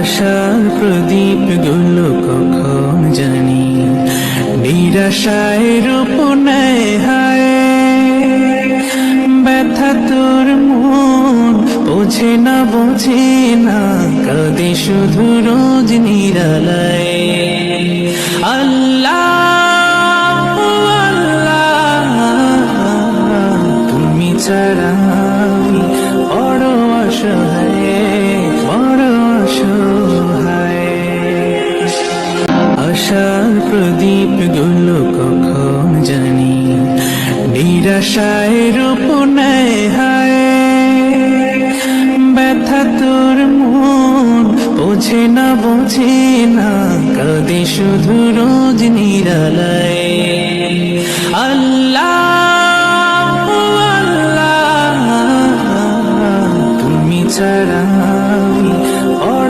আশার প্রদীপ গুলো কখন জানি নিরাশায় রূপ নেয় হায়। ব্যথা তোর মন বোঝে না কাঁদে শুধু রোজ নিরালায়। আল্লাহ আল্লাহ তুমি ছাড়া আমি বড় অসহায়, বড় অসহায়। আশার প্রদীপ গুলো কখন জানি নিরাশায় রূপ নেয় হায়। ব্যথা তোর মন বোঝে না কাঁদে শুধু রোজ নিরালায়।